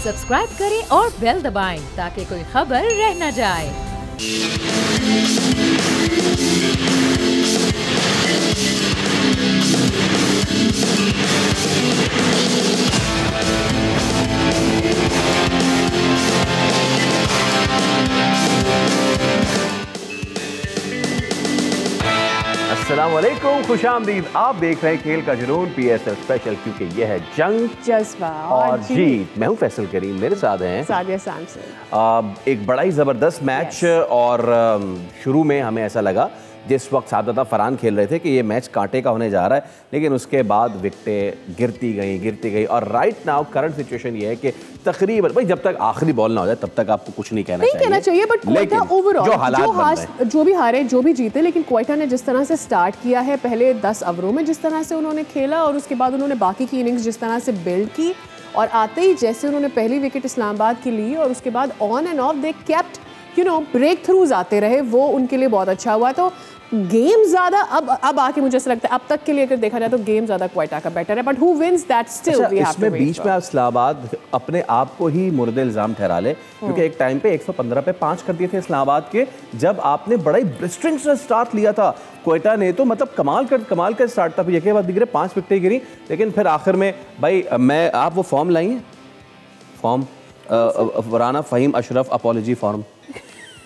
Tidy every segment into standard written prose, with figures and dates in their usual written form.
Subscribe करें और bell दबाएं ताकि कोई खबर रह न जाए। अस्सलामुअलैकुम, खुशामदीद। आप देख रहे हैं खेल का जुनून PSL स्पेशल, क्योंकि यह है जंग जज्बा और जीत। मैं हूं फैसल करीम, मेरे साथ हैं सादिया सैमसन। एक बड़ा ही ज़बरदस्त मैच और शुरू में हमें ऐसा लगा जिस वक्त सादत फरहान खेल रहे थे कि ये मैच कांटे का होने जा रहा है, लेकिन उसके बाद विकेटें गिरती गई और राइट नाउ करंट सिचुएशन ये है कि तकरीबन भाई जब तक आखिरी बॉल ना हो जाए तब तक आपको कुछ नहीं कहना चाहिए, बट क्वेटा ओवरऑल जो हालात जो भी हारे जो भी जीते, लेकिन क्वेटा ने जिस तरह से स्टार्ट किया है, पहले 10 ओवरों में जिस तरह से उन्होंने खेला और उसके बाद उन्होंने बाकी की इनिंग्स जिस तरह से बिल्ड की, और आते ही जैसे उन्होंने पहली विकेट इस्लामाबाद की ली और उसके बाद on and off they kept breakthroughs आते रहे, वो उनके लिए बहुत अच्छा हुआ। तो गेम ज्यादा अब आके मुझे ऐसा लगता है अब तक के लिए अगर देखा जाए तो गेम ज्यादा क्वेटा का बेटर है, but who wins that still we have to wait. बीच में इस्लामाबाद अपने आप को ही मुर्दे इल्जाम ठहरा ले, क्योंकि एक टाइम पे 115 पे 5 कर दिए थे इस्लामाबाद के, जब आपने बड़ा ही ब्लिस्टरिंग से स्टार्ट लिया था क्वेटा ने, तो मतलब कमाल का स्टार्ट था। फिर एक बाद गिरे 5 विकेटें गिरी, लेकिन फिर आखिर में भाई आप वो फॉर्म लाई हैं, form Rana Faheem Ashraf apology form,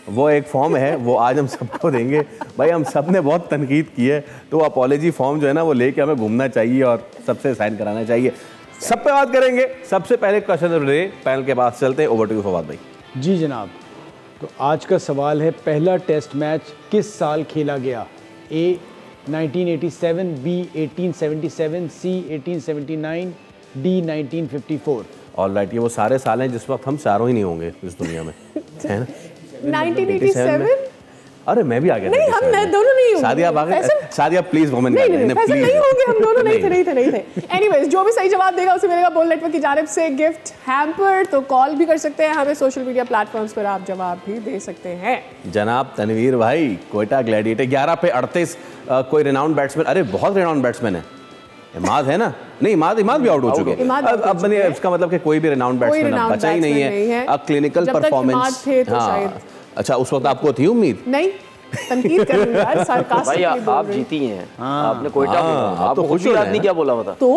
वो एक फॉर्म है, वो आज हम सबको देंगे। भाई हम सब ने बहुत तनकीद की है, तो अपॉलॉजी फॉर्म जो है ना वो लेके हमें घूमना चाहिए और सबसे साइन कराना चाहिए। सब पे बात करेंगे। सबसे पहले क्वेश्चन पैनल के पास चलते हैं। ओवर टू यू फवाद भाई। जी जनाब, तो आज का सवाल है, पहला टेस्ट मैच किस साल खेला गया? A 1987, B 1877, C 1879, D 1954। Alright, ये वो सारे साल हैं जिस वक्त हम चारों ही नहीं होंगे इस दुनिया में, है ना? 1987? अरे मैं भी आ गया। नहीं, हम दोनों नहीं होंगे। सादिया आ गए। सादिया प्लीज वुमेन नहीं होंगे हम दोनों, नहीं थे। एनीवेज, जो भी सही जवाब देगा उसे मिलेगा बोल नेटवर्क की जानिब से गिफ्ट हैम्पर। तो कॉल भी कर सकते हैं हमें, सोशल मीडिया प्लेटफॉर्म्स पर आप जवाब भी दे सकते हैं। जनाब तनवीर भाई, क्वेटा ग्लैडिएटर 11 पे 38, कोई रिनाउंड बैट्समैन, अरे बहुत रिनाउंड बैट्समैन है। इमाद है ना? नहीं, इमाद भी आउट हो चुके हैं। अब मैंने इसका मतलब कि कोई भी रिनाउंड बैट्समैन बचा ही नहीं है। Clinical performance. अच्छा, उस वक्त आपको थी उम्मीद? नहीं, तनकीद कर रही यार, भाई आप जीती हैं, आपने कोयटा आपको खुश ही आदमी क्या बोला था? तो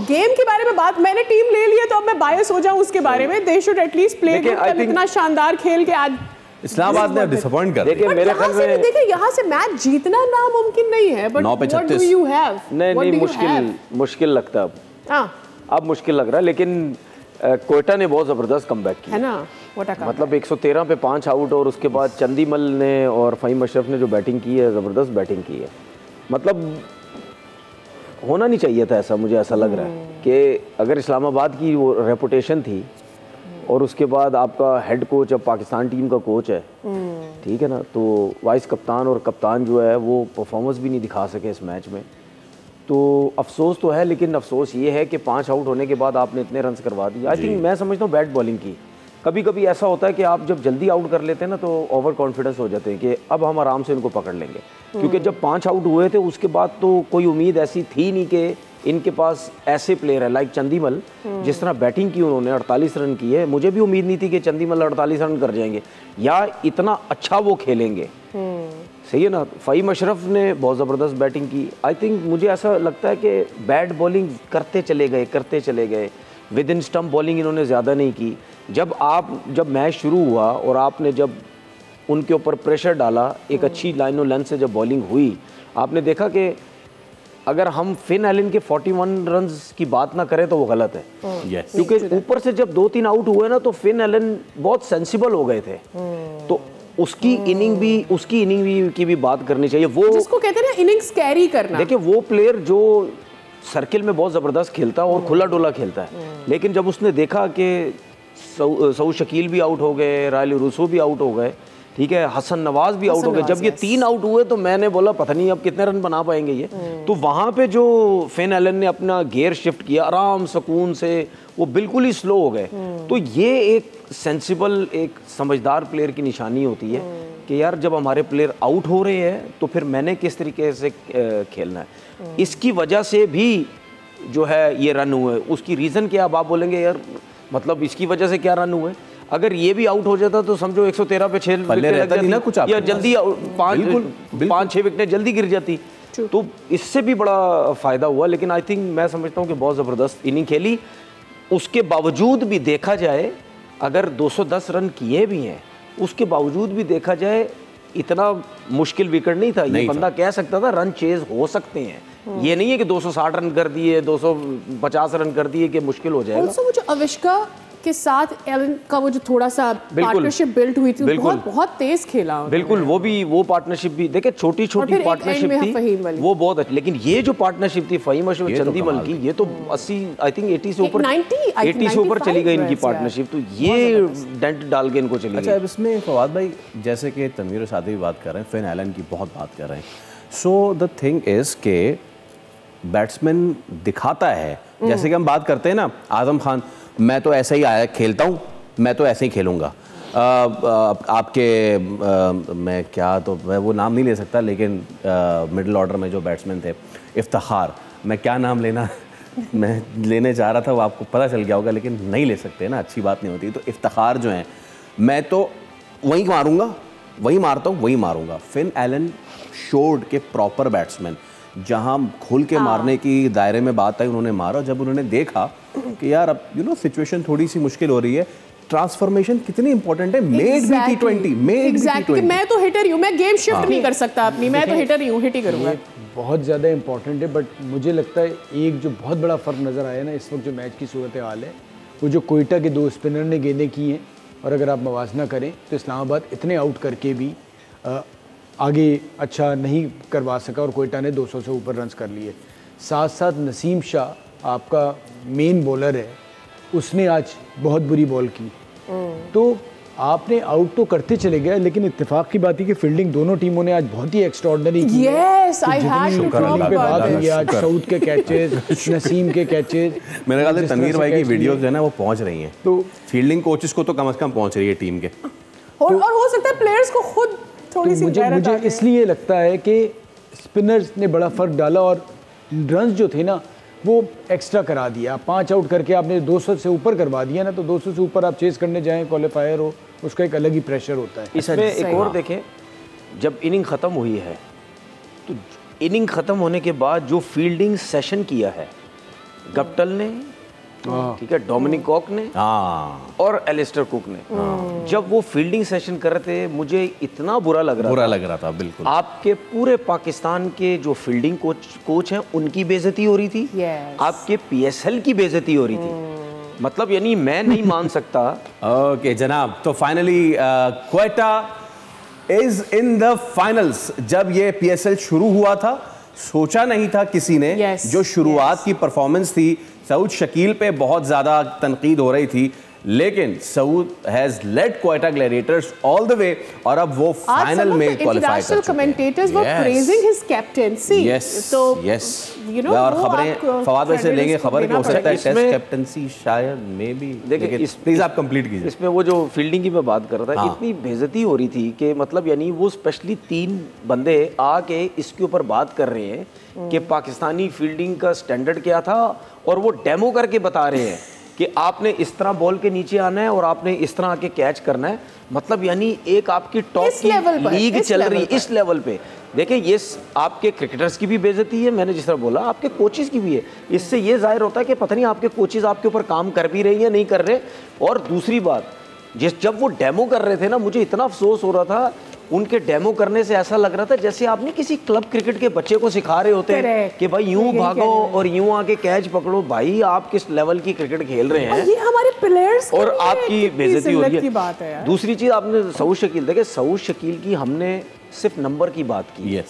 गेम के बारे में बात, मैंने टीम ले ली है तो अब मैं बायस हो जाऊं उसके बारे में। दे शुड एटलीस्ट प्ले इतना शानदार खेल के आज इस्लामाबाद ने डिसअपॉइंट कर दिया। मेरे ख्याल में देखिए यहाँ से मैच जीतना नामुमकिन नहीं है, but what do you have? नहीं, मुश्किल लगता है अब मुश्किल लग रहा है, लेकिन क्वेटा ने बहुत ज़बरदस्त कमबैक किया है ना। मतलब 113 पे 5 आउट, और उसके बाद चंदीमल ने और फ़हीम अशरफ ने जो बैटिंग की है, ज़बरदस्त बैटिंग की है। मतलब होना नहीं चाहिए था ऐसा, मुझे ऐसा लग रहा है कि अगर इस्लामाबाद की वो रेपुटेशन थी और उसके बाद आपका हेड कोच अब पाकिस्तान टीम का कोच है, ठीक है ना, तो वाइस कप्तान और कप्तान जो है वो परफॉर्मेंस भी नहीं दिखा सके इस मैच में, तो अफसोस तो है। लेकिन अफसोस ये है कि 5 आउट होने के बाद आपने इतने रन्स करवा दिए। आई थिंक मैं समझता हूँ बैट बॉलिंग की कभी कभी ऐसा होता है कि आप जब जल्दी आउट कर लेते हैं ना, तो ओवर कॉन्फिडेंस हो जाते हैं कि अब हम आराम से इनको पकड़ लेंगे, क्योंकि जब 5 आउट हुए थे उसके बाद तो कोई उम्मीद ऐसी थी नहीं कि इनके पास ऐसे प्लेयर है लाइक चंदीमल, जिस तरह बैटिंग की उन्होंने 48 रन की है। मुझे भी उम्मीद नहीं थी कि चंदीमल 48 रन कर जाएंगे या इतना अच्छा वो खेलेंगे, सही है ना। फ़हीम अशरफ ने बहुत ज़बरदस्त बैटिंग की। आई थिंक मुझे ऐसा लगता है कि बैट बॉलिंग करते चले गए, विद इन स्टम्प बॉलिंग इन्होंने ज़्यादा नहीं की। जब मैच शुरू हुआ और आपने जब उनके ऊपर प्रेशर डाला, एक अच्छी लाइन और लेंथ से जब बॉलिंग हुई, आपने देखा कि अगर हम फिन एलन के 41 रन्स की बात ना करें तो वो गलत है, क्योंकि ऊपर से जब 2-3 आउट हुए ना तो फिन एलन बहुत सेंसिबल हो गए थे, तो उसकी इनिंग भी की भी बात करनी चाहिए। वो जिसको कहते हैं ना इनिंग्स कैरी करना। देखिए वो प्लेयर जो सर्किल में बहुत ज़बरदस्त खेलता है और खुला डोला खेलता है, लेकिन जब उसने देखा कि सऊद शकील भी आउट हो गए, रायल रूसो भी आउट हो गए, ठीक है, हसन नवाज भी आउट हो गए, जब ये 3 आउट हुए तो मैंने बोला पता नहीं अब कितने रन बना पाएंगे ये। तो वहाँ पे जो फिन एलन ने अपना गियर शिफ्ट किया आराम सुकून से, वो बिल्कुल ही स्लो हो गए। तो ये एक सेंसिबल, एक समझदार प्लेयर की निशानी होती है कि यार जब हमारे प्लेयर आउट हो रहे हैं तो फिर मैंने किस तरीके से खेलना है। इसकी वजह से भी जो है ये रन हुए, उसकी रीज़न क्या, अब आप बोलेंगे यार मतलब इसकी वजह से क्या रन हुए। अगर ये भी आउट हो जाता तो समझो 113 पे 6 विकेट लग जाती ना कुछ, या जल्दी 5-6 विकेटें जल्दी गिर जाती, तो इससे भी बड़ा फायदा हुआ। लेकिन आई थिंक मैं समझता हूँ कि बहुत ज़बरदस्त इनिंग खेली। उसके बावजूद भी देखा जाए, अगर 210 रन किए भी हैं, उसके बावजूद भी देखा जाए इतना मुश्किल विकेट नहीं था। ये बंदा कह सकता था रन चेज हो सकते हैं, ये नहीं है कि 260 रन कर दिए, 250 रन कर दिए कि मुश्किल हो जाएगा। also, मुझे अविष्का के साथ एलन का वो जो थोड़ा सा पार्टनरशिप बिल्ड हुई थी, बहुत तेज खेला। बिल्कुल, वो पार्टनरशिप भी देखे, छोटी पार्टनरशिप थी वो बहुत अच्छी। लेकिन ये जो पार्टनरशिप थी फ़हीम अशरफ चंदीमल की, ये तो 80 आई थिंक 80 से ऊपर चली गई इनकी पार्टनरशिप, तो ये डेंट डाल के इनको चली गई। अच्छा, अब इसमें फवाद भाई जैसे कि तनवीर सादी भी बात कर रहे हैं, फिन एलन की बहुत बात कर रहे हैं, सो द थिंग इज के बैट्समैन दिखाता है, जैसे कि हम बात करते हैं ना आजम खान, मैं तो ऐसे ही आया खेलता हूँ, मैं तो ऐसे ही खेलूँगा। आपके मैं क्या, तो मैं वो नाम नहीं ले सकता, लेकिन मिडिल ऑर्डर में जो बैट्समैन थे, इफ्तिखार, मैं क्या नाम लेना मैं लेने जा रहा था, वो आपको पता चल गया होगा, लेकिन नहीं ले सकते ना, अच्छी बात नहीं होती। तो इफ्तिखार जो हैं, मैं तो वहीं मारूँगा, वहीं मारता हूँ, वहीं मारूँगा। फिन एलन शोड के प्रॉपर बैट्समैन, जहां खुल के मारने की दायरे में बात आई, उन्होंने मारा। जब उन्होंने देखा कि यार अब सिचुएशन थोड़ी सी मुश्किल हो रही है, ट्रांसफॉर्मेशन कितनी इंपॉर्टेंट है। मेड बी टी20, मेड बी टी20। मैं तो हिटर ही हूं, मैं गेम शिफ्ट नहीं कर सकता अपनी, मैं तो हिटर ही हूं, हिट ही करूंगा। बहुत ज़्यादा इंपॉर्टेंट है, बट मुझे लगता है एक जो बहुत बड़ा फ़र्क नज़र आया ना इस वक्त जो मैच की सूरत हाल है, वो जो कोयटा के 2 स्पिनर ने गेंदें की हैं, और अगर आप मवाजना करें तो इस्लामाबाद इतने आउट करके भी आगे अच्छा नहीं करवा सका, और कोयटा ने 200 से ऊपर रन्स कर लिए। साथ साथ नसीम शाह आपका मेन बॉलर है, उसने आज बहुत बुरी बॉल की, तो आपने आउट तो करते चले गए, लेकिन इत्तेफाक की बात है कि फील्डिंग दोनों टीमों ने आज बहुत ही एक्स्ट्राऑर्डिनरी की। Yes, I had to talk about this. आज सऊद के कैचेस, नसीम के कैचेस, मेरे ख्याल से तनवीर भाई की वीडियोस जो है ना वो पहुंच रही हैं, तो फील्डिंग कोचेस को तो कम से कम पहुंच रही है टीम के, और हो सकता है प्लेयर्स को खुद थोड़ी सी। मुझे इसलिए लगता है कि स्पिनर्स ने बड़ा फ़र्क डाला, और रन्स जो थे ना वो एक्स्ट्रा करा दिया। 5 आउट करके आपने 200 से ऊपर करवा दिया ना, तो 200 से ऊपर आप चेस करने जाएं, क्वालिफायर हो, उसका एक अलग ही प्रेशर होता है। इसमें एक और देखें, जब इनिंग ख़त्म हुई है, तो इनिंग ख़त्म होने के बाद जो फील्डिंग सेशन किया है गप्टल ने, ठीक है, डोमिनिक कॉक ने और एलिस्टर कुक ने, जब वो फील्डिंग सेशन कर रहे थे, मुझे इतना बुरा लग रहा था। बिल्कुल, आपके पूरे पाकिस्तान के जो फील्डिंग कोच हैं उनकी बेइज्जती हो रही थी, आपके PSL की बेइज्जती हो रही थी। मतलब यानी मैं नहीं मान सकता। ओके जनाब, तो finally Quetta is in the finals. जब ये PSL शुरू हुआ था, सोचा नहीं था किसी ने, जो शुरुआत की परफॉर्मेंस थी, सऊद शकील पे बहुत ज़्यादा तनकीद हो रही थी, लेकिन Saud has lead Quetta Gladiators all the way, और अब वो फाइनल में क्वालीफाई कर चुके हैं। कमेंटेटर्स वर प्रेजिंग हिज कैप्टेंसी। तो यू नो, और खबरें फवाद भाई से लेंगे, खबर हो सकता है टेस्ट कैप्टेंसी शायद मे बी। देखिए प्लीज आप कंप्लीट कीजिए। इसमें वो जो फील्डिंग की मैं बात कर रहा था, इतनी बेइज्जती हो रही थी कि मतलब यानी वो स्पेशली 3 बंदे आके इसके ऊपर बात कर रहे हैं कि पाकिस्तानी फील्डिंग का स्टैंडर्ड क्या था, और वो डेमो करके बता रहे हैं कि आपने इस तरह बॉल के नीचे आना है और आपने इस तरह आके कैच करना है। मतलब यानी एक आपकी टॉप की लीग चल रही इस लेवल पे। देखिए ये आपके क्रिकेटर्स की भी बेइज्जती है, मैंने जिस तरह बोला, आपके कोचेस की भी है। इससे ये जाहिर होता है कि पता नहीं आपके कोचेस आपके ऊपर काम कर भी रहे हैं या नहीं कर रहे। और दूसरी बात, जब वो डेमो कर रहे थे ना, मुझे इतना अफसोस हो रहा था, उनके डेमो करने से ऐसा लग रहा था जैसे आपने किसी क्लब क्रिकेट के बच्चे को सिखा रहे होते हैं कि भाई यूं भागो और यूं आके कैच पकड़ो। भाई आप किस लेवल की क्रिकेट खेल रहे हैं, ये हमारे प्लेयर्स और आपकी बेइज्जती हो रही है। दूसरी चीज, आपने सऊद शकील देखे, सऊद शकील की हमने सिर्फ नंबर की बात की।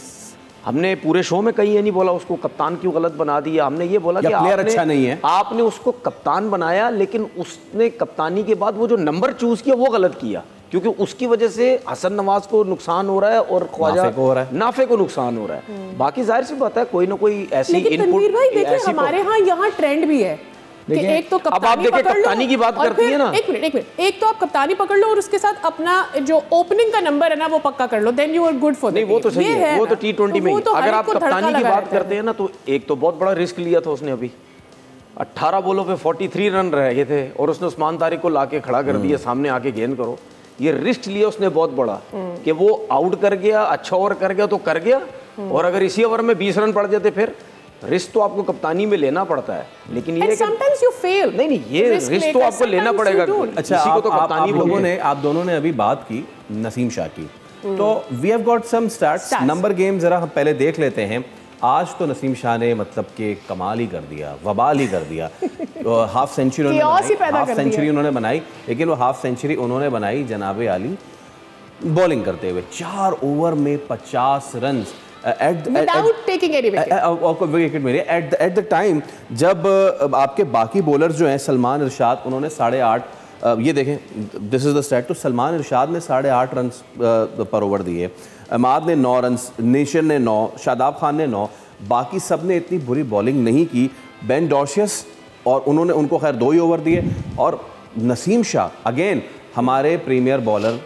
हमने पूरे शो में कहीं ये नहीं बोला उसको कप्तान क्यों गलत बना दिया, हमने ये बोला कि आपने अच्छा नहीं है, आपने उसको कप्तान बनाया, लेकिन उसने कप्तानी के बाद वो जो नंबर चूज किया वो गलत किया, क्योंकि उसकी वजह से हसन नवाज को नुकसान हो रहा है और ख्वाजा नाफे को नुकसान हो रहा है। बाकी जाहिर सी बात है कोई ना कोई ऐसी इनपुट। भाई देखिए हमारे यहाँ ट्रेंड भी है कि एक तो कप्तानी कप्तानी की बात करती है ना, एक मिनट, एक तो आप कप्तानी पकड़ लो और उसके साथ अपना जो ओपनिंग का नंबर है ना वो पक्का कर लो, then you are good for. नहीं वो तो सही है, वो तो T20 में। अगर आप कप्तानी की बात करते हैं ना, तो एक तो बहुत बड़ा रिस्क लिया था उसने अभी, 18 बॉलों पे 43 रन रह गए थे और उसने उस्मान तारिक को लाके खड़ा कर दिया, सामने आके गेंद करो। ये रिस्क लिया उसने बहुत बड़ा कि वो आउट कर गया, अच्छा ओवर कर गया तो कर गया, और अगर इसी ओवर में 20 रन पड़ जाते फिर रिस्क तो आपको कप्तानी में लेना पड़ता है। लेकिन ये sometimes you fail, नहीं ये रिस्क तो आपको लेना पड़ेगा। अच्छा, आप दोनों ने अभी बात की नसीम शाह की, तो we have got some stats, number game जरा हम पहले देख लेते हैं। आज तो नसीम शाह ने मतलब कि कमाल ही कर दिया, वबाल ही कर दिया। हाफ सेंचुरी उन्होंने बनाई, लेकिन वो हाफ सेंचुरी उन्होंने बनाई जनाबे आली बॉलिंग करते हुए 4 ओवर में 50 रन एट द टाइम जब आपके बाकी बॉलर जो हैं सलमान इरशाद उन्होंने 8.5, ये देखें दिस इज द स्टैट, तो सलमान इरशाद ने 8.5 रन पर ओवर दिए, अमाद ने 9 रन, नेशन ने 9, शादाब खान ने 9, बाकी सब ने इतनी बुरी बॉलिंग नहीं की। बेन डॉशियस और उन्होंने उनको खैर 2 ही ओवर दिए, और नसीम शाह अगेन हमारे प्रीमियर बॉलर,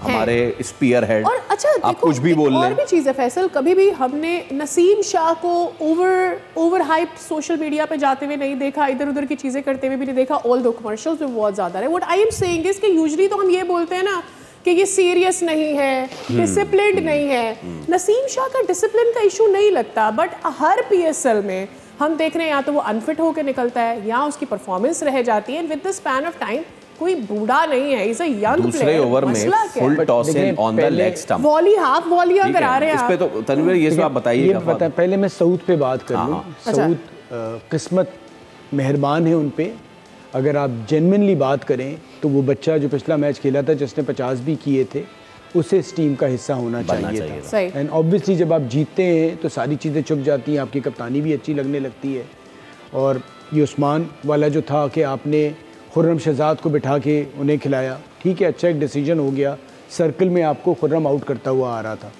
हमारे स्पीयर हेड। और अच्छा आप कुछ भी बोल लें, और भी चीज़ है फैसल, कभी भी हमने नसीम शाह को ओवर हाइप सोशल मीडिया पे जाते हुए नहीं देखा, इधर उधर की चीज़ें करते हुए भी नहीं देखा, ऑल दो कमर्शियल्स में बहुत ज़्यादा है। What I am saying is कि यूजुअली तो हम ये बोलते हैं ना कि ये सीरियस नहीं है, डिसिप्लिन्ड नहीं है। नसीम शाह का डिसिप्लिन का इशू नहीं लगता, बट हर PSL में हम देख रहे हैं या तो वो अनफिट होकर निकलता है या उसकी परफॉर्मेंस रह जाती है। With the span of time कोई बूढ़ा नहीं है, इज अ यंग प्लेयर। दूसरे ओवर में full toss in on the leg stump, volley half वॉलियां करा रहे हैं इस पे तो तनवीर ये सब आप बताइए। पता है, पहले मैं सऊद पे बात कर लूं। सऊद किस्मत मेहरबान है उन पे। अगर आप जेन्युइनली बात करें तो वो बच्चा जो पिछला मैच खेला था जिसने 50 भी किए थे, उसे इस टीम का हिस्सा होना चाहिए था। एंड ऑब्वियसली जब आप जीतते हैं तो सारी चीज़ें चुप जाती हैं, आपकी कप्तानी भी अच्छी लगने लगती है। और ये उस्मान वाला जो था कि आपने खुर्रम शहजाद को बिठा के उन्हें खिलाया, ठीक है, अच्छा एक डिसीजन हो गया। सर्कल में आपको खुर्रम आउट करता हुआ आ रहा था,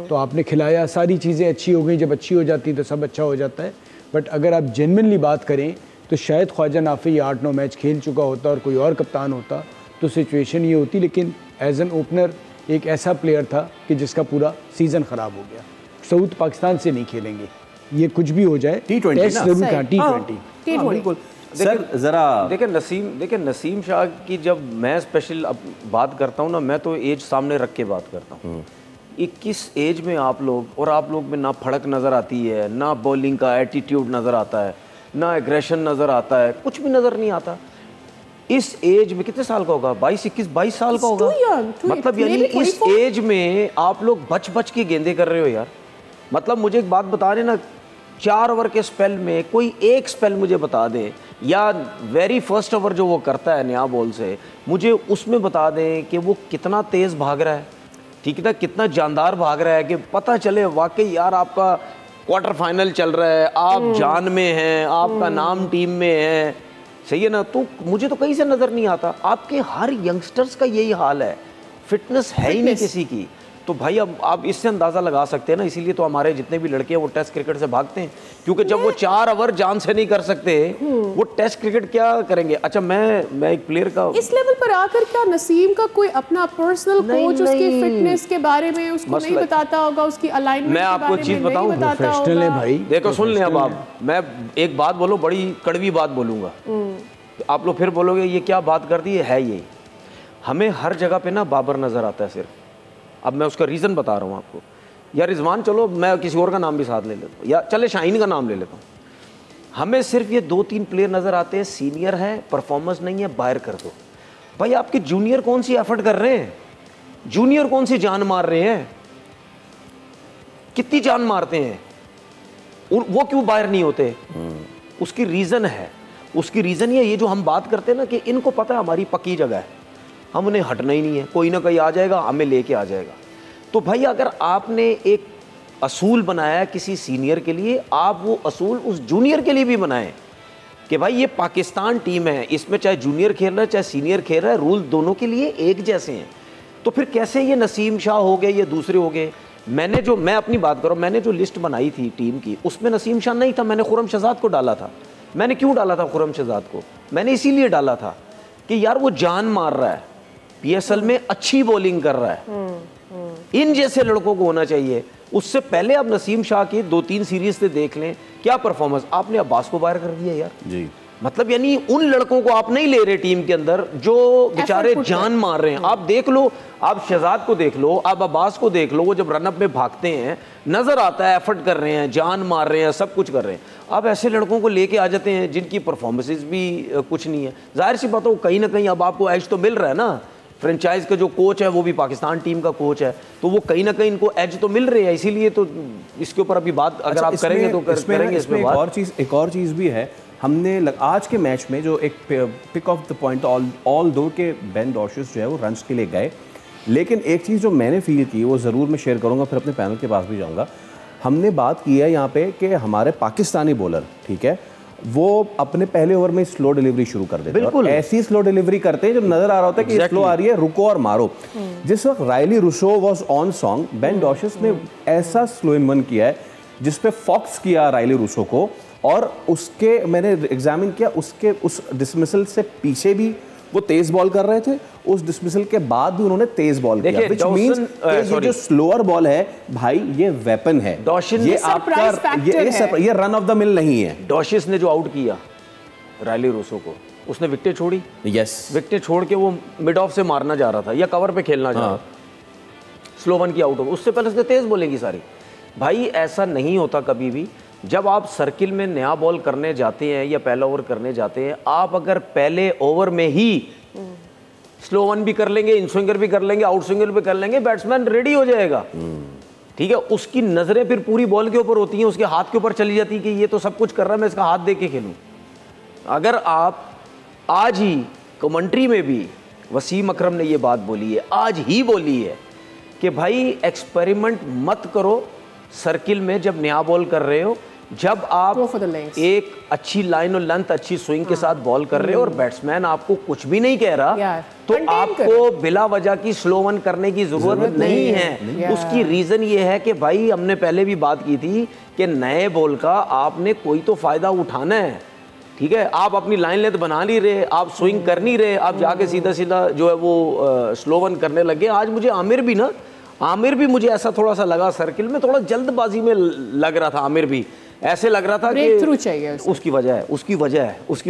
तो आपने खिलाया, सारी चीज़ें अच्छी हो गई। जब अच्छी हो जाती तो सब अच्छा हो जाता है। बट अगर आप जेन्युइनली बात करें तो शायद ख्वाजा नाफी ये 8-9 मैच खेल चुका होता और कोई और कप्तान होता तो सिचुएशन ये होती। लेकिन एज एन ओपनर एक ऐसा प्लेयर था कि जिसका पूरा सीज़न ख़राब हो गया। सऊद पाकिस्तान से नहीं खेलेंगे, ये कुछ भी हो जाए, T20 बिल्कुल। सर जरा देखिए नसीम शाह की जब मैं स्पेशल अब बात करता हूँ ना, मैं तो एज सामने रख के बात करता हूँ। 21 एज में आप लोग में ना फड़क नज़र आती है, ना बॉलिंग का एटीट्यूड नज़र आता है, ना एग्रेशन नज़र आता है, कुछ भी नज़र नहीं आता। इस एज में कितने साल का होगा? 22 साल का होगा। मतलब यानी इस एज में आप लोग बच के गेंदे कर रहे हो यार। मतलब मुझे एक बात बता देना, 4 ओवर के स्पेल में कोई एक स्पेल मुझे बता दे, या वेरी फर्स्ट ओवर जो वो करता है नया बॉल से, मुझे उसमें बता दें कि वो कितना तेज़ भाग रहा है, ठीक है ना, कितना जानदार भाग रहा है, कि पता चले वाकई यार आपका क्वार्टर फाइनल चल रहा है, आप जान में हैं, आपका नाम टीम में है, सही है ना। तो मुझे तो कहीं से नज़र नहीं आता। आपके हर यंगस्टर्स का यही हाल है, फिटनेस है ही नहीं किसी की। तो भाई अब आप इससे अंदाज़ा लगा सकते हैं ना, इसीलिए तो हमारे जितने भी लड़के हैं वो टेस्ट क्रिकेट से भागते हैं, क्योंकि जब वो 4 ओवर जान से नहीं कर सकते वो टेस्ट क्रिकेट क्या करेंगे। अच्छा मैं एक प्लेयर का इस लेवल पर आकर क्या नसीम का कोई अपना पर्सनल कोच उसकी फिटनेस के बारे में उसको नहीं बताता होगा, उसकी अलाइनमेंट मैं आपको चीज़ बताऊं, प्रोफेशनल है भाई। देखो सुन लें, अब आप, मैं एक बात बोलो, बड़ी कड़वी बात बोलूँगा, आप लोग फिर बोलोगे ये क्या बात कर दी है। ये हमें हर जगह पे ना बाबर नज़र आता है सिर्फ। अब मैं उसका रीज़न बता रहा हूँ आपको। या रिजवान, चलो मैं किसी और का नाम भी साथ ले लेता हूँ, या चले शाहीन का नाम ले लेता हूँ। हमें सिर्फ ये 2-3 प्लेयर नज़र आते हैं, सीनियर है, परफॉर्मेंस नहीं है, बाहर कर दो। भाई आपके जूनियर कौन सी एफर्ट कर रहे हैं, जूनियर कौन सी जान मार रहे हैं, कितनी जान मारते हैं, वो क्यों बाहर नहीं होते? उसकी रीज़न है, उसकी रीज़न ये जो हम बात करते हैं ना कि इनको पता है हमारी पक्की जगह है, हम उन्हें हटना ही नहीं है, कोई ना कोई आ जाएगा, हमें लेके आ जाएगा। तो भाई अगर आपने एक असूल बनाया है किसी सीनियर के लिए, आप वो असूल उस जूनियर के लिए भी बनाएं कि भाई ये पाकिस्तान टीम है, इसमें चाहे जूनियर खेल रहा है चाहे सीनियर खेल रहा है, रूल दोनों के लिए एक जैसे हैं। तो फिर कैसे ये नसीम शाह हो गए, ये दूसरे हो गए? मैं अपनी बात करूँ, मैंने जो लिस्ट बनाई थी टीम की, उसमें नसीम शाह नहीं था, मैंने खुर्रम शहजाद को डाला था। मैंने क्यों डाला था खुर्रम शहजाद को? मैंने इसीलिए डाला था कि यार वो जान मार रहा है, PSL में अच्छी बॉलिंग कर रहा है, इन जैसे लड़कों को होना चाहिए। उससे पहले आप नसीम शाह की 2-3 सीरीज से देख लें, क्या परफॉर्मेंस। आपने अब्बास को बाहर कर दिया यार जी, मतलब यानी उन लड़कों को आप नहीं ले रहे टीम के अंदर जो बेचारे जान मार रहे हैं। आप देख लो, आप शहजाद को देख लो, आप अब्बास को देख लो, वो जब रनअप में भागते हैं नजर आता है एफर्ट कर रहे हैं, जान मार रहे हैं, सब कुछ कर रहे हैं। आप ऐसे लड़कों को लेके आ जाते हैं जिनकी परफॉर्मेंसेज भी कुछ नहीं है। जाहिर सी बात है कहीं ना कहीं अब आपको एज तो मिल रहा है ना, फ्रेंचाइज का जो कोच है वो भी पाकिस्तान टीम का कोच है, तो वो कहीं ना कहीं इनको एज तो मिल रही है, इसीलिए तो इसके ऊपर अभी बात अगर आप करेंगे तो करेंगे। इसमें एक और चीज़ भी है, हमने आज के मैच में जो एक pick of the point, all दो के बेन डॉशेस जो है वो रन्स के लिए गए, लेकिन एक चीज़ जो मैंने फील की वो ज़रूर मैं शेयर करूँगा, फिर अपने पैनल के पास भी जाऊँगा। हमने बात की है यहाँ पे कि हमारे पाकिस्तानी बॉलर, ठीक है, वो अपने पहले ओवर में स्लो डिलीवरी शुरू कर देते हैं, और ऐसी स्लो डिलीवरी करते हैं जो नजर आ रहा होता है कि स्लो आ रही है, रुको और मारो। जिस वक्त Rilee Rossouw was on song, Ben Dwarshuis ने ऐसा स्लो इन वन किया है जिसपे फॉक्स किया रायली रूसो को, और उसके मैंने एग्जामिन किया, उसके उस डिसमिसल से पीछे भी वो तेज बॉल कर रहे थे, उस डिसमिसल के बाद भी उन्होंने तेज बॉल किया, व्हिच मींस ये जो स्लोअर बॉल है भाई, ये वेपन है, ये आपका ये रन ऑफ द मिल नहीं है। डॉशिस ने जो आउट किया रायली रूसो को, उसने विकेटें छोड़ी, यस विकेटें छोड़ के वो मिड ऑफ से मारना जा रहा था या कवर पे खेलना जा रहा था, स्लो वन की आउट हो, उससे पहले उसने तेज बोलेगी सारी। भाई ऐसा नहीं होता कभी भी, जब आप सर्किल में नया बॉल करने जाते हैं या पहला ओवर करने जाते हैं, आप अगर पहले ओवर में ही स्लो वन भी कर लेंगे, इन स्विंगर भी कर लेंगे, आउट स्विंगर भी कर लेंगे, बैट्समैन रेडी हो जाएगा, ठीक है। उसकी नजरें फिर पूरी बॉल के ऊपर होती हैं, उसके हाथ के ऊपर चली जाती है कि ये तो सब कुछ कर रहा है, मैं इसका हाथ देख के खेलूं। अगर आप आज ही कमेंट्री में भी वसीम अकरम ने ये बात बोली है, आज ही बोली है कि भाई एक्सपेरिमेंट मत करो सर्किल में जब नया बॉल कर रहे हो, जब आप एक अच्छी लाइन और लेंथ, अच्छी स्विंग के साथ बॉल कर रहे हो और बैट्समैन आपको कुछ भी नहीं कह रहा, तो आपको बिला वजह की स्लो वन करने की जरूरत नहीं है। उसकी रीजन ये है कि भाई हमने पहले भी बात की थी कि नए बॉल का आपने कोई तो फायदा उठाना है, ठीक है। आप अपनी लाइन लेंथ बना नहीं रहे, आप स्विंग कर नहीं रहे, आप जाके सीधा सीधा जो है वो स्लो वन करने लगे। आज मुझे आमिर भी मुझे ऐसा थोड़ा सा लगा, सर्किल में थोड़ा जल्दबाजी में लग रहा था, आमिर भी ऐसे लग रहा था कि चाहिए। उसकी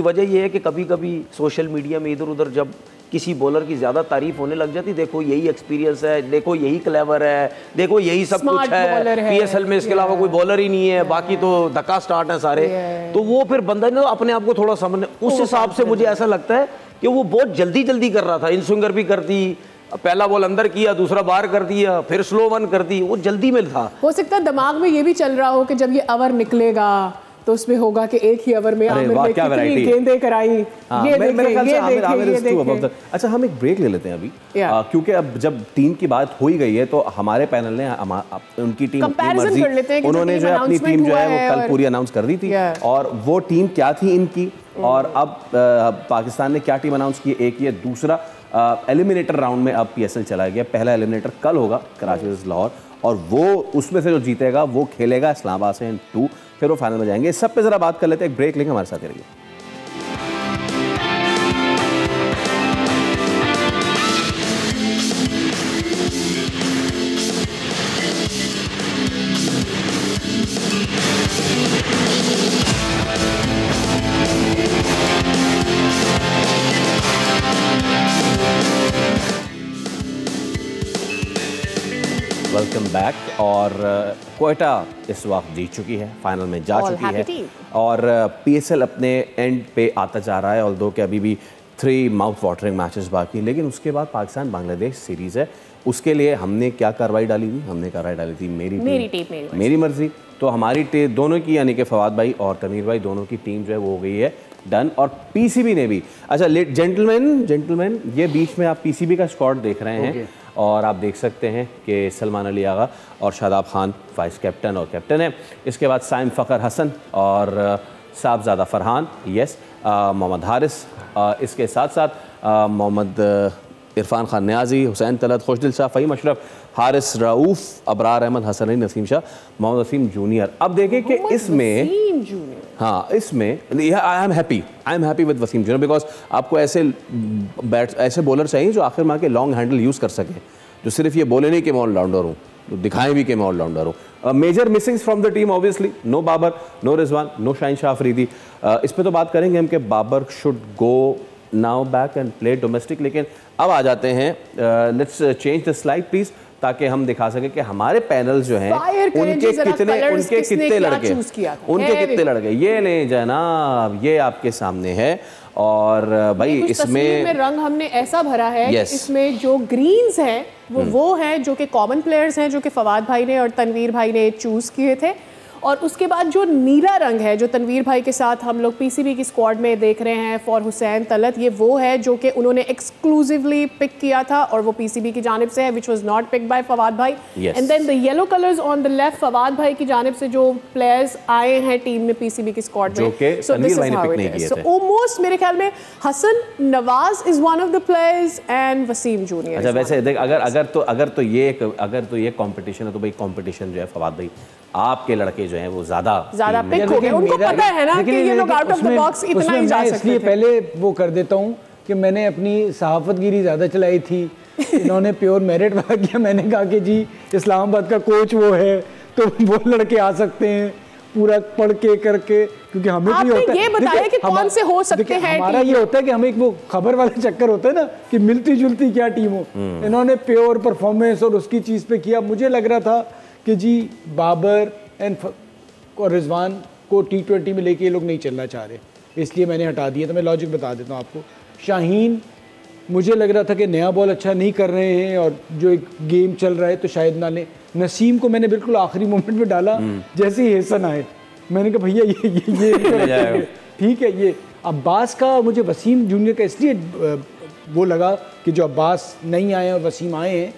वजह ये है कि कभी कभी सोशल मीडिया में इधर उधर जब किसी बॉलर की ज़्यादा तारीफ होने लग जाती, देखो यही एक्सपीरियंस है, देखो यही क्लेवर है, देखो यही सब कुछ है, पीएसएल में इसके अलावा कोई बॉलर ही नहीं है, बाकी तो धक्का स्टार्ट है सारे, तो वो फिर बंदा ने अपने आप को थोड़ा समझने, उस हिसाब से मुझे ऐसा लगता है कि वो बहुत जल्दी कर रहा था। इन स्विंगर भी कर दी, पहला बॉल अंदर किया, दूसरा बाहर कर दिया, फिर स्लो वन कर दी, वो जल्दी में था। हो सकता है दिमाग में ये भी चल रहा हो कि जब ये ओवर निकलेगा तो उसमें होगा कि एक ही ओवर में आमिर ने कितनी गेंदें कराई, ये देखें। अच्छा, हम एक ब्रेक ले लेते हैं अभी, क्योंकि अब जब टीम की बात हो ही गई है तो हमारे पैनल ने उनकी टीम उन्होंने जो है अपनी टीम जो है वो कल पूरी अनाउंस कर दी थी, और वो टीम क्या थी इनकी, और अब पाकिस्तान ने क्या टीम अनाउंस की, एक ये, दूसरा एलिमिनेटर राउंड में अब पीएसएल चला गया। पहला एलिमिनेटर कल होगा कराची वर्सेस लाहौर, और वो उसमें से जो जीतेगा वो खेलेगा इस्लामाबाद से 2, फिर वो फाइनल में जाएंगे। इस सब पे जरा बात कर लेते हैं, एक ब्रेक लेंगे, हमारे साथ रहिए। Welcome back. और क्वेटा इस वक्त जीत चुकी है, फाइनल में जा चुकी है, और पीएसएल अपने एंड पे आता जा रहा है, ऑल्दो कि अभी भी 3 माउथ वाटरिंग मैचेस बाकी, लेकिन उसके बाद पाकिस्तान बांग्लादेश सीरीज़ है। उसके लिए हमने क्या कार्रवाई डाली थी? हमने कार्रवाई डाली थी मेरी मर्जी। तो हमारी दोनों की, यानी कि फवाद भाई और तनीर भाई, दोनों की टीम जो है वो हो गई है डन, और पीसीबी ने भी। अच्छा जेंटलमैन, ये बीच में आप पीसीबी का स्क्वाड देख रहे हैं, और आप देख सकते हैं कि सलमान अली आगा और शादाब खान वाइस कैप्टन और कैप्टन है। इसके बाद साइम फ़खर हसन और साहबजादा फरहान, यस, मोहम्मद हारिस, इसके साथ साथ मोहम्मद इरफान खान न्याजी, हुसैन तलत, खुशदिल शाह, फ़हीम अशरफ, हारिस रऊफ़, अबरार अहमद, हसन अली, नसीम शाह, मोहम्मद वसीम जूनियर। अब देखें कि इसमें, हाँ, इसमें I am happy with Wasim junior, because आपको ऐसे बॉलर चाहिए जो आखिर माह के लॉन्ग हैंडल यूज़ कर सकें। जो सिर्फ ये बोले नहीं कि मैं ऑलराउंडर हूँ, तो दिखाएं भी कि मैं ऑलराउंडर हूँ। Major missings from the team obviously, no Babar, no Rizwan, no Shaheen Shah Afridi. इस पे तो बात करेंगे हम कि Babar should go now back and play domestic, लेकिन अब आ जाते हैं, let's change the slide please, ताकि हम दिखा सकें कि हमारे पैनल्स जो हैं उनके कितने लड़के ये लें जनाब, ये आपके सामने है। और भाई इसमें रंग हमने ऐसा भरा है कि इसमें जो ग्रीन्स हैं वो हैं जो कि कॉमन प्लेयर्स हैं, जो कि फवाद भाई ने और तनवीर भाई ने चूज किए थे, और उसके बाद जो नीला रंग है जो तनवीर भाई के साथ हम लोग पीसीबी की स्क्वाड में देख रहे हैं फॉर हुसैन तलत, ये वो है जो कि उन्होंने एक्सक्लूसिवली पिक किया था और वो पीसीबी की जानिब से है, which was not picked by Fawad भाई। And then the yellow colours on the left, Fawad भाई की जानिब से जो प्लेयर्स आए हैं टीम में पीसीबी की स्क्वाड में, so this is how it is. So almost मेरे ख्याल में Hasan Nawaz is one of the players and Wasim junior. अच्छा वैसे देख, अगर तो ये कंपटीशन है तो भाई कंपटीशन जो है फवाद भाई आपके लड़के जो हैं वो ज्यादा पिक हो गए, उनको पता है ना कि ये लोग आउट ऑफ द बॉक्स इतना ही जा सकते हैं। इसलिए पहले वो कर देता हूँ कि मैंने अपनी सहाफतगिरी ज़्यादा चलाई थी, इन्होंने प्योर मेरिट वाला किया, मैंने कहा कि जी इस्लामाबाद का कोच वो है तो वो लड़के आ सकते हैं पूरा पढ़ के करके, क्योंकि हमें भी होता है, ये बताया कि कौन से हो सकते हैं। हमारा ये होता है कि हमें एक वो खबर वाला चक्कर होता है ना कि मिलती जुलती क्या टीम हो, इन्होंने प्योर परफॉर्मेंस और उसकी चीज़ पे किया। मुझे लग रहा था कि जी बाबर और रिजवान को T20 में लेके ये लोग नहीं चलना चाह रहे, इसलिए मैंने हटा दिया। तो मैं लॉजिक बता देता हूँ आपको। शाहीन मुझे लग रहा था कि नया बॉल अच्छा नहीं कर रहे हैं और जो एक गेम चल रहा है तो शायद ना ले। नसीम को मैंने बिल्कुल आखिरी मोमेंट में डाला जैसे ही हेसन आए, मैंने कहा भैया ये ठीक है। ये अब्बास का मुझे वसीम जूनियर का इसलिए वो लगा कि जो अब्बास नहीं आए और वसीम आए हैं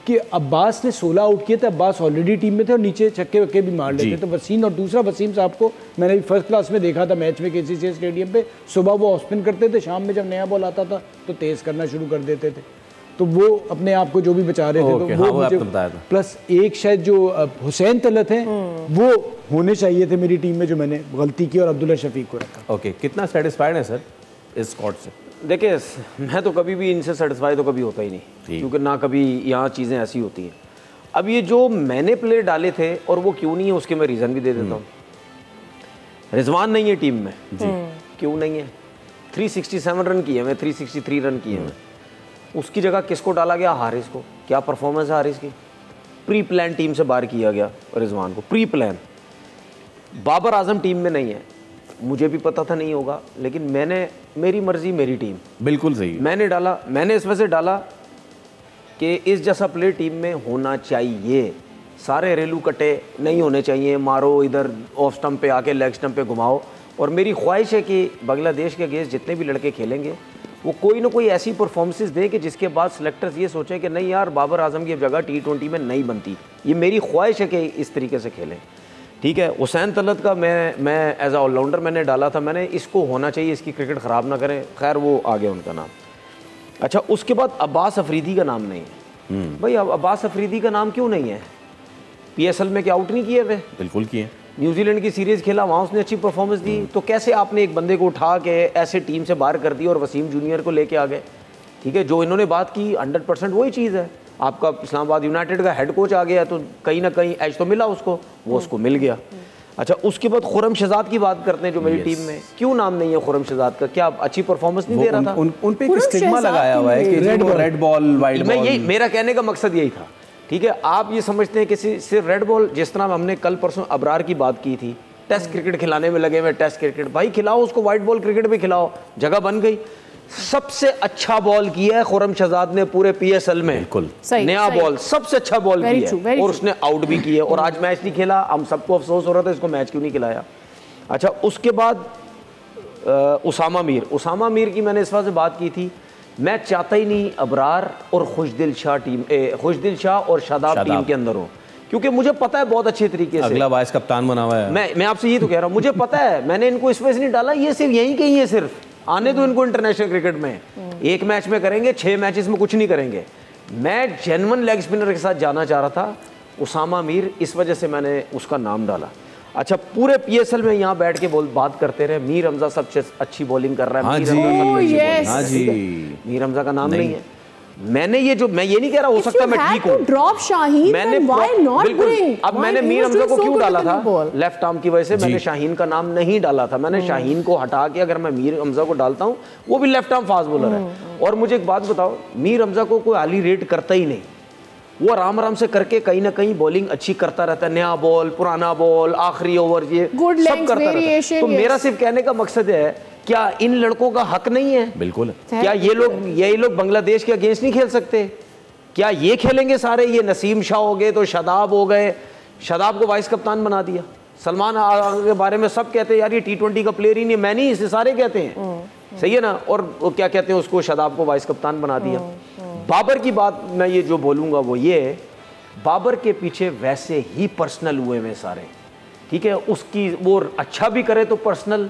कि अब्बास ने 16 आउट किए थे, अब्बास ऑलरेडी टीम में थे और नीचे छक्के वक्के भी मार लेते। तो वसीम और दूसरा वसीम साहब को मैंने भी फर्स्ट क्लास में देखा था मैच में KCC स्टेडियम पे, सुबह वो ऑफ स्पिन करते थे, शाम में जब नया बॉल आता था तो तेज़ करना शुरू कर देते थे, तो वो अपने आप को जो भी बचा रहे थे। तो वो मुझे प्लस एक शायद जो हुसैन तलत हैं वो होने चाहिए थे मेरी टीम में, जो मैंने गलती की और अब्दुल्ला शफीक को रखा। ओके, कितना सेटिस्फाइड है सर इस स्क्वाड से? देखिए मैं तो कभी भी इनसे सेटिस्फाई तो कभी होता ही नहीं, क्योंकि ना कभी यहाँ चीज़ें ऐसी होती हैं। अब ये जो मैंने प्लेयर डाले थे और वो क्यों नहीं है उसके मैं रीज़न भी दे देता हूँ। रिजवान नहीं है टीम में जी, क्यों नहीं है? 367 रन किए मैं, 363 रन किए मैं, उसकी जगह किसको डाला गया? हारिस को। क्या परफॉर्मेंस है हारिस की? प्री प्लान टीम से बाहर किया गया रिजवान को, pre plan. Babar Azam team में नहीं है, मुझे भी पता था नहीं होगा, लेकिन मेरी मर्जी मेरी टीम, बिल्कुल सही। मैंने डाला, मैंने इस वजह से डाला कि इस जैसा प्लेयर टीम में होना चाहिए। सारे रेलू कटे नहीं होने चाहिए, मारो इधर ऑफ स्टंप पे आके लेग स्टंप पे घुमाओ। और मेरी ख्वाहिश है कि बांग्लादेश के अगेंस्ट जितने भी लड़के खेलेंगे वो कोई ना कोई ऐसी परफॉर्मेंसेस दें कि जिसके बाद सेलेक्टर्स ये सोचें कि नहीं यार बाबर आजम की जगह T20 में नहीं बनती। ये मेरी ख्वाहिश है कि इस तरीके से खेलें, ठीक है। हुसैन तलत का मैं एज आ ऑलराउंडर मैंने डाला था, मैंने इसको होना चाहिए, इसकी क्रिकेट ख़राब ना करें, खैर वो आ गया उनका नाम। अच्छा, उसके बाद अब्बास अफरीदी का नाम नहीं है। भाई अब अब्बास अफरीदी का नाम क्यों नहीं है? PSL में क्या आउट नहीं किए वे? बिल्कुल किए। न्यूजीलैंड की सीरीज़ खेला, वहाँ उसने अच्छी परफॉर्मेंस दी, तो कैसे आपने एक बंदे को उठा के ऐसे टीम से बाहर कर दिया और वसीम जूनियर को लेके आ गए? ठीक है, जो इन्होंने बात की 100% वही चीज़ है। आपका इस्लामाबाद यूनाइटेड का हेड कोच आ गया तो कहीं ना कहीं एज तो मिला उसको, वो उसको मिल गया। अच्छा, उसके बाद खुरम शहजाद की बात करते हैं जो मेरी टीम में, क्यों नाम नहीं है खुरम शहजाद का? क्या अच्छी परफॉर्मेंस नहीं दे रहा था? उन पे एक स्टिग्मा लगाया हुआ है कि रेड बॉल वाइट बॉल। यही मेरा कहने का मकसद यही था, ठीक है। आप ये समझते हैं कि सिर्फ रेड बॉल, जिस तरह हमने कल परसों अबरार की बात की थी, टेस्ट क्रिकेट खिलाने में लगे हुए, टेस्ट क्रिकेट भाई खिलाओ उसको, वाइट बॉल क्रिकेट भी खिलाओ, जगह बन गई। सबसे अच्छा बॉल किया है खुरम शहजाद ने पूरे PSL में, बिल्कुल नया बॉल, सबसे अच्छा बॉल किया है और उसने आउट भी किया और आज मैच नहीं खेला। हम सबको अफसोस हो रहा था इसको मैच क्यों नहीं खिलाया। अच्छा, उसके बाद उसामा मीर की मैंने इस वजह से बात की थी, मैं चाहता ही नहीं अबरार और खुशदिल शाह और शादाब टीम के अंदर हो, क्योंकि मुझे पता है बहुत अच्छे तरीके से अगला वाइस कप्तान बना हुआ है। मैं आपसे ये तो कह रहा हूँ, मुझे पता है, मैंने इनको इस वजह से नहीं डाला, ये सिर्फ यही कहीं है, सिर्फ आने दो इनको इंटरनेशनल क्रिकेट में, एक मैच में करेंगे, 6 मैचेस में कुछ नहीं करेंगे। मैं जेन्युइन लेग स्पिनर के साथ जाना चाह रहा था, उसामा मीर, इस वजह से मैंने उसका नाम डाला। अच्छा, पूरे PSL में यहाँ बैठ के बात करते रहे, मीर हमजा सबसे अच्छी बॉलिंग कर रहा है, मीर हमजा का नाम नहीं है। मैंने ये जो, मैं ये नहीं कह रहा हो सकता मैं ठीक हूँ, ड्रॉप शाहीन, मैंने बिल्कुल, अब मैंने मीर हमजा को क्यों डाला था लेफ्ट आर्म की वजह से, मैंने शाहीन का नाम नहीं डाला था, मैंने शाहीन को हटा के अगर मैं मीर हमजा को डालता हूँ, वो भी लेफ्ट आर्म फास्ट बॉलर है। और मुझे एक बात बताओ, मीर हमजा को कोई आली रेट करता ही नहीं, वो आराम आराम से करके कहीं ना कहीं बॉलिंग अच्छी करता रहता है, नया बॉल, पुराना बॉल, आखिरी ओवर, ये सब करता रहता है। तो मेरा सिर्फ कहने का मकसद है, क्या इन लड़कों का हक नहीं है? बिल्कुल। क्या ये लोग बांग्लादेश के अगेंस्ट नहीं खेल सकते? क्या ये खेलेंगे सारे? ये नसीम शाह हो गए, तो शादाब हो गए, शादाब को वाइस कप्तान बना दिया। सलमान के बारे में सब कहते हैं यार ये T20 का प्लेयर ही नहीं, मैं नहीं, इसे सारे कहते हैं, सही है ना। और क्या कहते हैं उसको, शादाब को वाइस कप्तान बना दिया। बाबर की बात मैं ये जो बोलूँगा वो ये, बाबर के पीछे वैसे ही पर्सनल हुए हुए सारे, ठीक है, उसकी वो अच्छा भी करे तो पर्सनल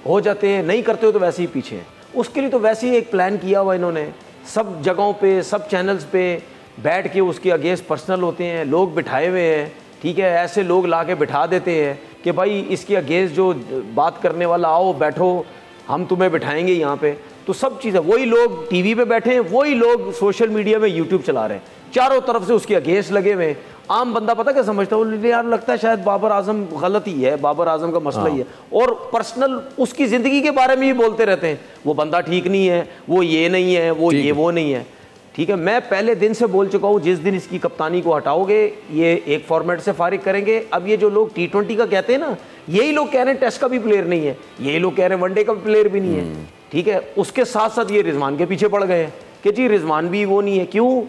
हो जाते हैं, नहीं करते हो तो वैसे ही पीछे हैं। उसके लिए तो वैसे ही एक प्लान किया हुआ इन्होंने, सब जगहों पे, सब चैनल्स पे बैठ के उसके अगेंस्ट पर्सनल होते हैं, लोग बिठाए हुए हैं, ठीक है, ऐसे लोग ला के बिठा देते हैं कि भाई इसके अगेंस्ट जो बात करने वाला, आओ बैठो, हम तुम्हें बिठाएंगे यहाँ पे। तो सब चीज़ें वही लोग टीवी पे बैठे हैं, वही लोग सोशल मीडिया में यूट्यूब चला रहे हैं, चारों तरफ से उसके अगेंस्ट लगे हुए हैं। आम बंदा पता क्या समझता है, यार लगता है शायद बाबर आजम गलत ही है, बाबर आजम का मसला ही है, और पर्सनल उसकी ज़िंदगी के बारे में ही बोलते रहते हैं, वो बंदा ठीक नहीं है, वो ये नहीं है, वो ये वो नहीं है, ठीक है। मैं पहले दिन से बोल चुका हूँ, जिस दिन इसकी कप्तानी को हटाओगे ये एक फॉर्मेट से फारिग करेंगे। अब ये जो लोग T20 का कहते हैं ना, यही लोग कह रहे हैं टेस्ट का भी प्लेयर नहीं है, यही लोग कह रहे हैं वनडे का भी प्लेयर भी नहीं है, ठीक है। उसके साथ साथ ये रिजवान के पीछे पड़ गए हैं कि जी रिजवान भी वो नहीं है। क्यों?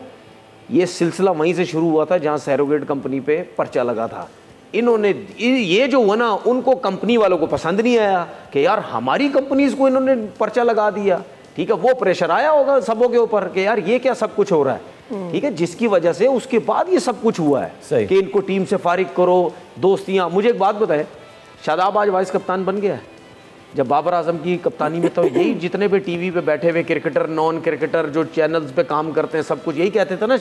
ये सिलसिला वहीं से शुरू हुआ था जहाँ सैरोगेट कंपनी पे पर्चा लगा था। इन्होंने ये जो हुआ ना, उनको कंपनी वालों को पसंद नहीं आया कि यार हमारी कंपनीज को इन्होंने पर्चा लगा दिया, ठीक है। वो प्रेशर आया होगा सबों के ऊपर कि यार ये क्या सब कुछ हो रहा है, ठीक है, जिसकी वजह से उसके बाद ये सब कुछ हुआ है कि इनको टीम से फारिग करो, दोस्तियाँ। मुझे एक बात बताए, शादाब आज वाइस कप्तान बन गया है, जब बाबर आजम की कप्तानी में तो यही जितने भी टीवी पे बैठे हुए क्रिकेटर, नॉन क्रिकेटर, जो चैनल्स पे काम करते हैं, सब कुछ यही कहते थे ना,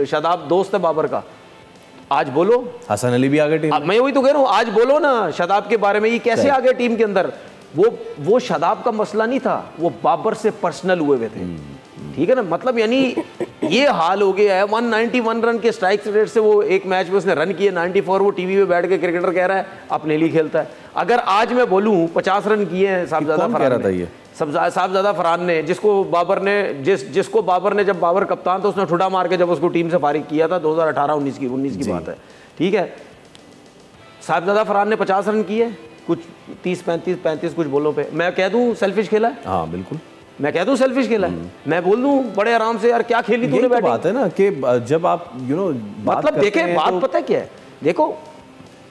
शादाब दोस्त है बाबर का। आज बोलो, हसन अली भी आ गए टीम में। मैं वही तो कह रहा हूँ, आज बोलो ना शादाब के बारे में, ये कैसे आ गए टीम के अंदर। वो शादाब का मसला नहीं था, वो बाबर से पर्सनल हुए थे, ठीक है ना। मतलब यानी ये हाल हो गया है। 191 रन के स्ट्राइक रेट से वो एक मैच में उसने रन किए 94, वो टीवी पे बैठ के क्रिकेटर कह रहा है अपने लिए खेलता है। अगर आज मैं बोलूं 50 रन किए हैं साहबजादा फरहान ने, जिसको बाबर ने जब बाबर कप्तान था उसने ठुडा मार के जब उसको टीम से फारिग किया था, 2018-19 की बात है, ठीक है। साहबजादा फरहान ने 50 रन किए, कुछ 30-35 कुछ बॉलों पे। मैं कह दूं सेल्फिश खेला है? हाँ बिल्कुल, मैं कह दूं सेल्फिश खेला है। मैं बोल दूं बड़े आराम से, यार क्या खेली तूने बैटिंग। बात है ना कि जब आप मतलब देखें, बात पता क्या है, देखो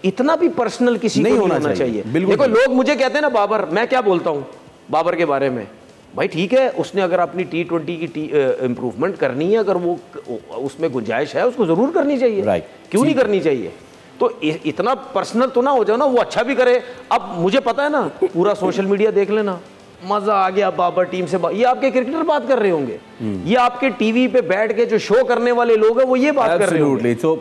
इतना भी पर्सनल किसी को नहीं होना चाहिए। देखो लोग मुझे कहते हैं ना बाबर, मैं क्या बोलता हूँ बाबर के बारे में, भाई ठीक है, उसने अगर अपनी T20 की इम्प्रूवमेंट करनी है, अगर वो उसमें गुंजाइश है, उसको जरूर करनी चाहिए, क्यों नहीं करनी चाहिए। तो इतना पर्सनल तो ना हो जाओ ना, वो अच्छा भी करे। अब मुझे पता है ना, पूरा सोशल मीडिया देख लेना, मजा आ गया बाबर टीम से ये आपके क्रिकेटर बात कर रहे होंगे, ये आपके टीवी पे बैठ के जो शो करने वाले लोग हैं वो ये बात कर रहे होंगे। तो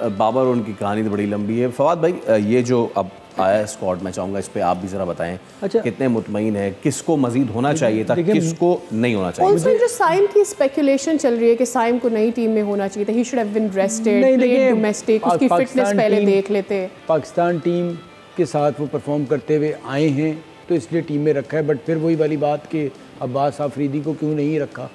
बाबर, उनकी कहानी तो बड़ी लंबी है। फवाद भाई, ये जो अब आया स्क्वाड, मैं चाहूंगा इस पे आप भी जरा बताएं। अच्छा, कितने मुतमईन है, किसको मजीद होना चाहिए था, किसको नहीं होना चाहिए। ऑल्सो जो साइम की स्पेकुलेशन चल रही है कि साइम को नई टीम में होना चाहिए था, ही should have been rested, played domestic, उसकी फिटनेस पहले देख लेते। पाकिस्तान टीम के साथ वो परफॉर्म करते हुए आए हैं तो इसलिए टीम में रखा है, बट फिर वही वाली बात कि अब्बास आफरीदी को क्यों नहीं रखा,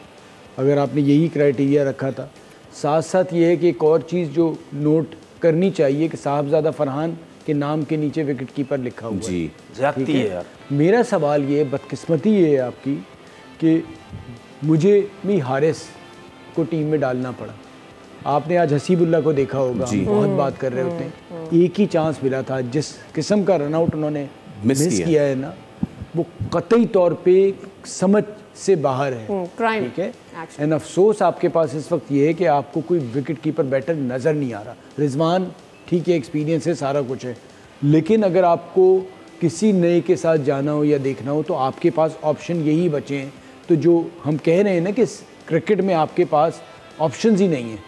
अगर आपने यही क्राइटेरिया रखा था। साथ साथ ये है कि एक और चीज़ जो नोट करनी चाहिए कि साहबजादा फरहान के नाम के नीचे विकेट कीपर लिखा हुआ जी, ज्यादती है यार। मेरा सवाल ये, बदकिस्मती ये है आपकी कि मुझे मी हारिस को टीम में डालना पड़ा। आपने आज हसीबुल्ला को देखा होगा, बहुत बात कर रहे होते हैं, एक ही चांस मिला था, जिस किस्म का रनआउट उन्होंने मिस किया है ना, वो कतई तौर पे समझ से बाहर है, ठीक है। एंड अफसोस आपके पास इस वक्त ये है कि आपको कोई विकेट कीपर बेटर नज़र नहीं आ रहा। रिजवान ठीक है, एक्सपीरियंस है, सारा कुछ है, लेकिन अगर आपको किसी नए के साथ जाना हो या देखना हो तो आपके पास ऑप्शन यही बचे हैं। तो जो हम कह रहे हैं ना कि क्रिकेट में आपके पास ऑप्शंस ही नहीं है,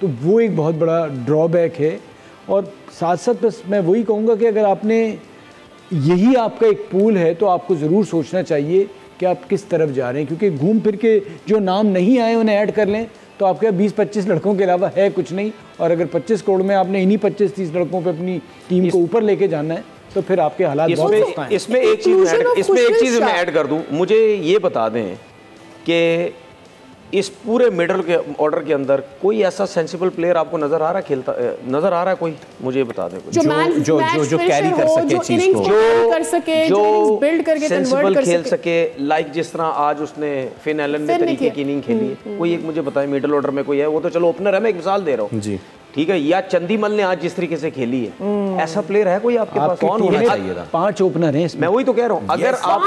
तो वो एक बहुत बड़ा ड्रॉबैक है। और साथ साथ बस मैं वही कहूँगा कि अगर आपने यही आपका एक पूल है तो आपको ज़रूर सोचना चाहिए कि आप किस तरफ जा रहे हैं, क्योंकि घूम फिर के जो नाम नहीं आए उन्हें ऐड कर लें तो आपके 20-25 लड़कों के अलावा है कुछ नहीं, और अगर 25 करोड़ में आपने इन्हीं 25-30 लड़कों पे अपनी टीम को ऊपर लेके जाना है तो फिर आपके हालात बहुत सख्त हैं। इसमें एक चीज़ मैं ऐड कर दूं, मुझे ये बता दें कि इस पूरे मिडल के ऑर्डर के अंदर कोई ऐसा सेंसिबल प्लेयर आपको नजर आ रहा है खेलता, नजर आ रहा है कोई? मुझे बता दें जो कैरी कर सके चीज को, जो बिल्ड करके सेंसिबल खेल सके, लाइक जिस तरह आज उसने फिन एलन ने तरीके की इनिंग खेली है। कोई एक मुझे बताएं मिडल ऑर्डर में कोई है? वो तो चलो ओपनर है, मैं एक मिसाल दे रहा हूँ जी, ठीक है, या चंदीमल ने आज जिस तरीके से खेली है, ऐसा प्लेयर है कोई आपके पास? कौन होना चाहिए था? 5 ओपनर हैं इसमें। मैं वही तो कह रहा हूँ, अगर आप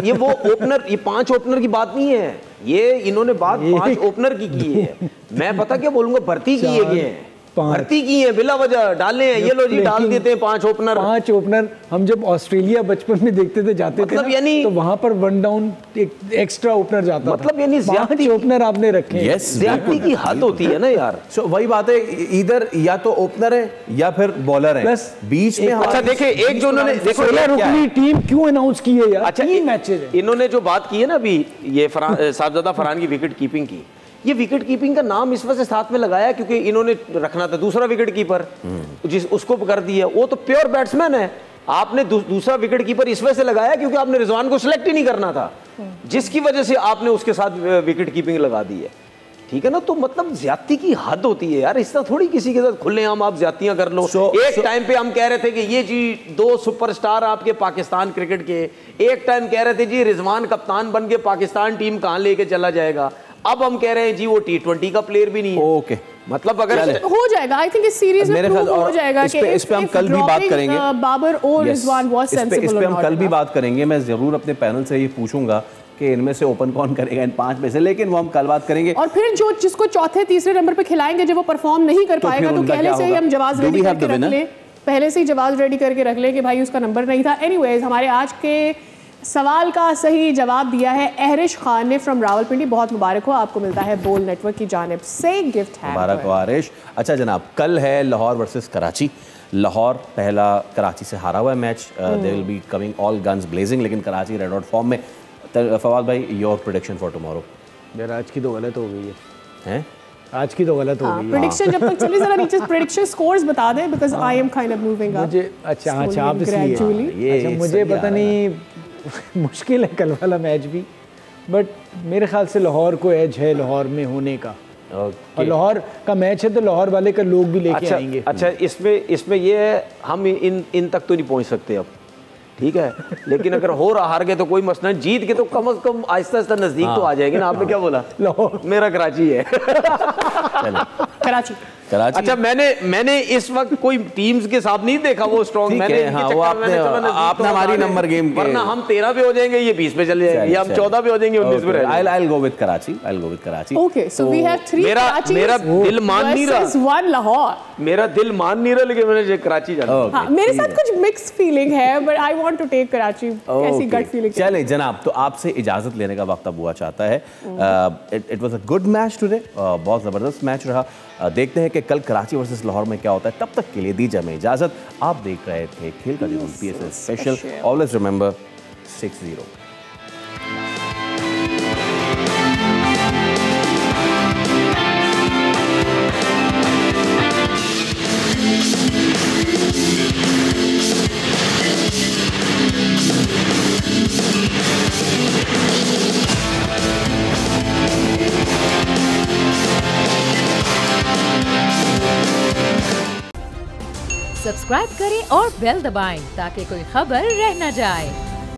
ये वो ओपनर, ये 5 ओपनर की बात नहीं है, ये इन्होंने बात 5 ओपनर की है। मैं पता क्या बोलूंगा, भर्ती किए गए हैं, भर्ती की है, बिला वजह डाले हैं, ये लो जी डाल देते हैं 5 ओपनर। 5 ओपनर हम जब ऑस्ट्रेलिया बचपन में देखते थे, जाते थे ना, यानी तो वहां पर 1 डाउन एक एक्स्ट्रा ओपनर जाता, मतलब यानी 5 ओपनर आपने रखे। ज्यादती की हद होती है ना यार। वही बात है, इधर या तो ओपनर है या फिर बॉलर है, प्लस बीच में। अच्छा देखे, एक जो उन्होंने देखो रुकनी टीम क्यों अनाउंस की है यार? अच्छा 3 मैचेस इन्होंने जो बात की है ना अभी, ये साहबजादा फरहान की विकेट कीपिंग की, ये विकेट कीपिंग का नाम इस वजह से साथ में लगाया क्योंकि इन्होंने रखना था दूसरा विकेट कीपर, जिस उसको कर दिया, वो तो प्योर बैट्समैन है। आपने दूसरा विकेट कीपर इस वजह से लगाया क्योंकि आपने रिजवान को सिलेक्ट ही नहीं करना था, जिसकी वजह से आपने उसके साथ विकेट कीपिंग लगा दी है, ठीक है ना। तो मतलब ज्यादती की हद होती है यार, इस तरह थोड़ी किसी के साथ खुलेआम आप ज्यादतियां कर लो। एक टाइम पे हम कह रहे थे कि ये जी 2 सुपरस्टार आपके पाकिस्तान क्रिकेट के, एक टाइम कह रहे थे जी रिजवान कप्तान बन के पाकिस्तान टीम कहां लेके चला जाएगा, अब हम कह रहे हैं जी वो T20 का प्लेयर भी नहीं है। ओके, मतलब अगर हो जाएगा, आई थिंक इस सीरीज में प्रूव हो जाएगा कि इस पे हम कल भी बात करेंगे, बाबर और रिजवान वाज सेंसिबल। इस पे हम कल भी बात करेंगे, मैं जरूर अपने पैनल से ये पूछूंगा कि इनमें से ओपन कौन करेगा इन 5 में से, लेकिन वो हम कल बात करेंगे। और फिर जो जिसको चौथे तीसरे नंबर पे खिलाएंगे, जब वो परफॉर्म नहीं कर पाएगा तो पहले से ही हम जवाब रेडी करके रख ले, पहले से ही जवाब रेडी करके रख ले कि भाई उसका नंबर नहीं था। एनीवेज, हमारे आज के सवाल का सही जवाब दिया है अहरिश खान ने फ्रॉम रावलपिंडी। बहुत मुबारक हो, आपको मिलता है बोल नेटवर्क की जानिब से गिफ्ट है। मुबारक हो अहरिश। अच्छा जनाब, कल है लाहौर वर्सेस कराची। लाहौर पहला कराची से हारा हुआ है match, they will be coming all guns blazing, लेकिन कराची रेड हॉट फॉर्म में। फवाद भाई, योर प्रेडिक्शन फॉर टुमारो? यार आज की तो गलत हो गई है, आज की तो गलत हो गई। प्रेडिक्शन जब तक चले, जरा नीचे प्रेडिक्शन स्कोर्स बता दें, because I am kind of moving up. मुझे अच्छा आप इसलिए, अच्छा मुझे पता नहीं, मुश्किल है कल वाला मैच भी, बट मेरे ख्याल से लाहौर को एज है लाहौर में होने का, और लाहौर का मैच है तो लाहौर वाले का लोग भी लेके आएंगे। अच्छा इसमें ये है, हम इन तक तो नहीं पहुंच सकते अब, ठीक है, लेकिन अगर हो रहा हार गए तो कोई मसला नहीं, जीत के तो कम से कम आहिस्ता आहिस्ता नजदीक तो आ जाएंगे ना। आपने क्या बोला? लाहौर मेरा कराची है। कराची। अच्छा मैंने इस वक्त कोई टीम्स के साथ नहीं देखा वो स्ट्रॉन्ग, मैंने आपने हमारी नंबर गेम के, वरना हम 13 पे हो जाएंगे, ये 20 पे चले जाएंगे, या हम 14 पे हो जाएंगे, 19 पे रहेंगे। I'll go with Karachi. Okay, so we have 3 Karachi. मेरा दिल मान नहीं रहा, 1 लाहौर। मेरा दिल मान नहीं रहा, लेकिन मैंने कराची जाना। मेरे साथ कुछ मिक्स फीलिंग है, but I want to take Karachi. कैसी गट फीलिंग? चले जनाब, तो आपसे इजाजत लेने का वक्त अब हुआ चाहता है। It was a good match today, बहुत जबरदस्त मैच रहा। देखते हैं कि कल कराची वर्सेस लाहौर में क्या होता है। तब तक के लिए दीजिए हमें इजाजत। आप देख रहे थे खेल का जुनून PSL special. Always remember 6-0। Subscribe करें और बेल दबाएं ताकि कोई खबर रह न जाए।